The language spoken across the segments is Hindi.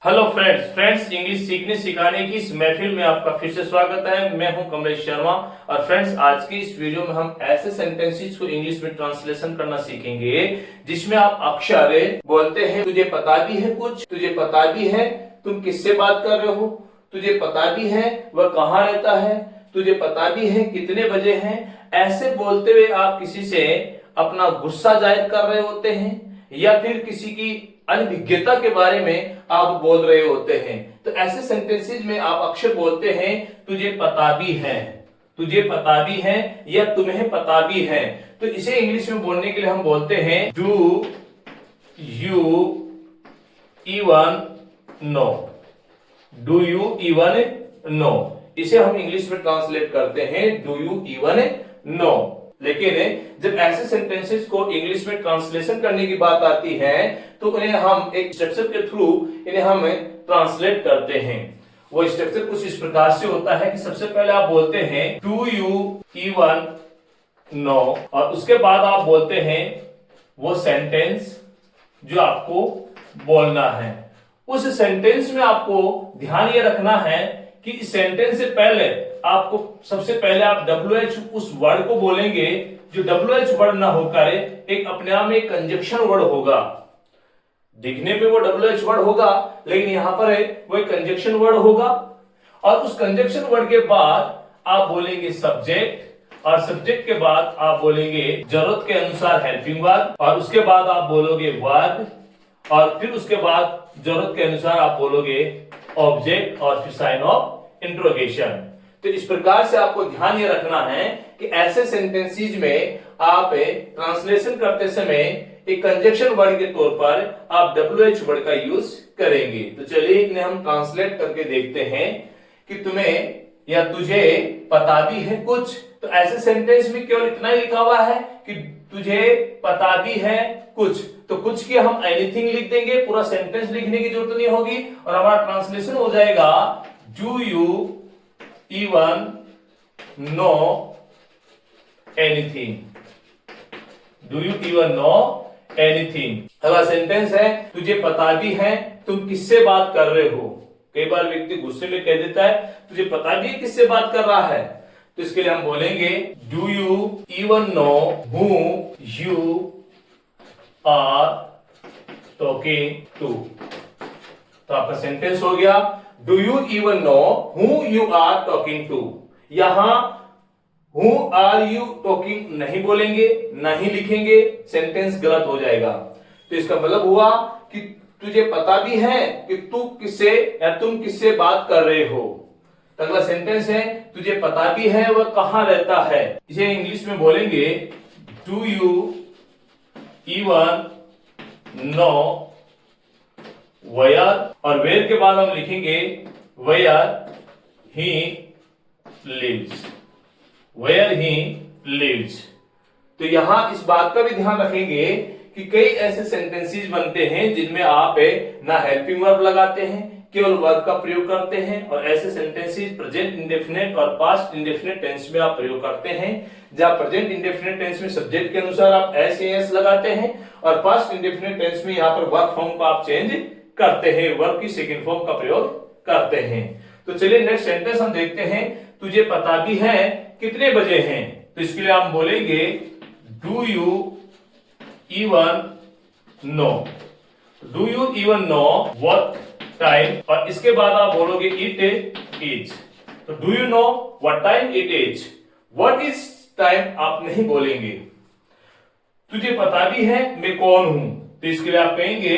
हेलो फ्रेंड्स इंग्लिश सीखने सिखाने की इस महफिल में आपका फिर से स्वागत है। मैं हूं कमलेश शर्मा। और फ्रेंड्स, आज की इस वीडियो में हम ऐसे सेंटेंसेस को इंग्लिश में ट्रांसलेशन करना सीखेंगे जिसमें आप अक्सर बोलते हैं तुझे पता भी है कुछ, तुझे पता भी है तुम किससे बात कर रहे हो, तुझे पता भी है वह कहाँ रहता है, तुझे पता भी है कितने बजे हैं। ऐसे बोलते हुए आप किसी से अपना गुस्सा जाहिर कर रहे होते हैं या फिर किसी की अनभिज्ञता के बारे में आप बोल रहे होते हैं। तो ऐसे सेंटेंसेस में आप अक्सर बोलते हैं तुझे पता भी है, तुझे पता भी है या तुम्हें पता भी है। तो इसे इंग्लिश में बोलने के लिए हम बोलते हैं do you even no, do you even no. इसे हम इंग्लिश में ट्रांसलेट करते हैं डू यू इवन नो। लेकिन जब ऐसे सेंटेंसेस को इंग्लिश में ट्रांसलेशन करने की बात आती है तो उन्हें हम एक स्ट्रक्चर के थ्रू इन्हें हम ट्रांसलेट करते हैं। वो स्ट्रक्चर कुछ इस प्रकार से होता है कि सबसे पहले आप बोलते हैं डू यू इवन नो और उसके बाद आप बोलते हैं वो सेंटेंस जो आपको बोलना है। उस सेंटेंस में आपको ध्यान ये रखना है कि इस सेंटेंस से पहले आपको सबसे पहले आप WH उस वर्ड को बोलेंगे जो WH वर्ड ना होकर एक अपने आप में एक कंजक्शन वर्ड होगा। दिखने में वो WH वर्ड होगा लेकिन यहां पर वो एक कंजक्शन वर्ड होगा। और उस कंजक्शन वर्ड के बाद आप बोलेंगे सब्जेक्ट और सब्जेक्ट के बाद आप बोलेंगे जरूरत के अनुसार हेल्पिंग वर्ब और उसके बाद आप बोलोगे वर्ब और फिर उसके बाद जरूरत के अनुसार आप बोलोगे ऑब्जेक्ट और फिर साइन ऑफ इंट्रोगेशन। तो इस प्रकार से आपको ध्यान ये रखना है कि ऐसे सेंटेंसेस में आप ट्रांसलेशन करते समय एक कंजक्शन वर्ड के तौर पर आप WH वर्ड का यूज करेंगे। तो चलिए इन्हें हम ट्रांसलेट करके देखते हैं कि तुम्हें या तुझे पता भी है कुछ। तो ऐसे सेंटेंस में केवल इतना ही लिखा हुआ है कि तुझे पता भी है कुछ, तो कुछ की हम एनीथिंग लिख देंगे, पूरा सेंटेंस लिखने की जरूरत नहीं होगी और हमारा ट्रांसलेशन हो जाएगा do you even know anything, do you even know anything. अगला सेंटेंस है तुझे पता भी है तुम किससे बात कर रहे हो। कई बार व्यक्ति गुस्से में कह देता है तुझे पता भी है किससे बात कर रहा है। तो इसके लिए हम बोलेंगे do you even know who you are talking to. तो आपका सेंटेंस हो गया do you even know who you are talking to. यहां हु आर यू टॉकिंग नहीं बोलेंगे, नहीं लिखेंगे, सेंटेंस गलत हो जाएगा। तो इसका मतलब हुआ कि तुझे पता भी है कि तू किससे या तुम किससे बात कर रहे हो। तो अगला सेंटेंस है तुझे पता भी है वह कहां रहता है। इसे इंग्लिश में बोलेंगे do you even know where और वेयर के बाद हम लिखेंगे where he lives, where he lives. तो यहां इस बात का भी ध्यान रखेंगे कि कई ऐसे सेंटेंसेस बनते हैं जिनमें आप ना हेल्पिंग वर्ब लगाते हैं, केवल वर्ब का प्रयोग करते हैं। और ऐसे सेंटेंसेस प्रेजेंट इंडेफिनिट और पास्ट इंडेफिनिट टेंस में आप प्रयोग करते हैं, जहां प्रेजेंट इंडेफिनिट टेंस में सब्जेक्ट के अनुसार आप एस एस लगाते हैं और पास्ट इंडेफिनिट टेंस में यहां पर वर्ब फॉर्म को आप चेंज करते हैं, वर्ब की सेकंड फॉर्म का प्रयोग करते हैं। तो चलिए नेक्स्ट सेंटेंस हम देखते हैं तुझे पता भी है कितने बजे हैं। तो इसके लिए हम बोलेंगे do you even no, do you even know what time और इसके बाद आप बोलोगे इट इज। तो do you know what time it is, what is time आप नहीं बोलेंगे। तुझे पता भी है मैं कौन हूं, तो इसके लिए आप कहेंगे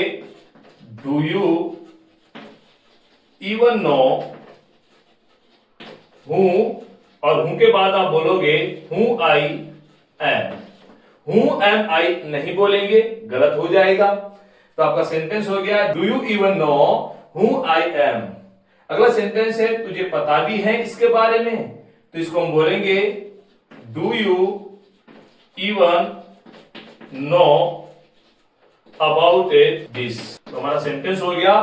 डू यू इवन नो हूं और हूं के बाद आप बोलोगे हूं आई एम। हूं एम आई नहीं बोलेंगे, गलत हो जाएगा। तो आपका सेंटेंस हो गया डू यू इवन नो हूं आई एम। अगला सेंटेंस है तुझे पता भी है इसके बारे में। तो इसको हम बोलेंगे do you even know about this. तो हमारा सेंटेंस हो गया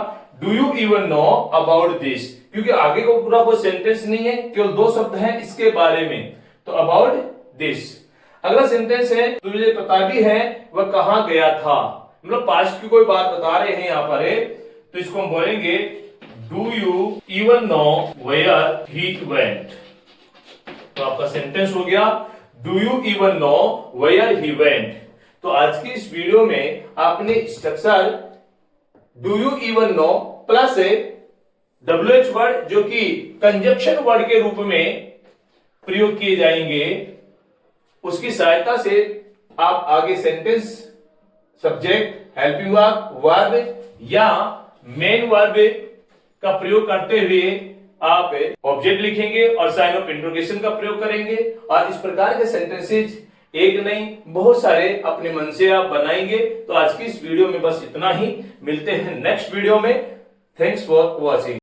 do you even know about this, क्योंकि आगे को पूरा कोई सेंटेंस नहीं है, केवल दो शब्द हैं इसके बारे में। तो अबाउट दिस। अगला सेंटेंस है तुझे पता भी है वह कहां गया था, मतलब पास्ट की कोई बात बता रहे हैं यहां पर तो इसको हम बोलेंगे do you even know where he went. तो आपका सेंटेंस हो गया do you even know where he went. तो आज की इस वीडियो में आपने structure do you even know plus WH word जो कि कंजक्शन वर्ड के रूप में प्रयोग किए जाएंगे, उसकी सहायता से आप आगे सेंटेंस, सब्जेक्ट, हेल्पिंग वर्ब या मेन वर्ब का प्रयोग करते हुए आप ऑब्जेक्ट लिखेंगे और साइन ऑफ इंट्रोगेशन का प्रयोग करेंगे। और इस प्रकार के सेंटेंसेज एक नहीं बहुत सारे अपने मन से आप बनाएंगे। तो आज की इस वीडियो में बस इतना ही, मिलते हैं नेक्स्ट वीडियो में। Thanks for watching.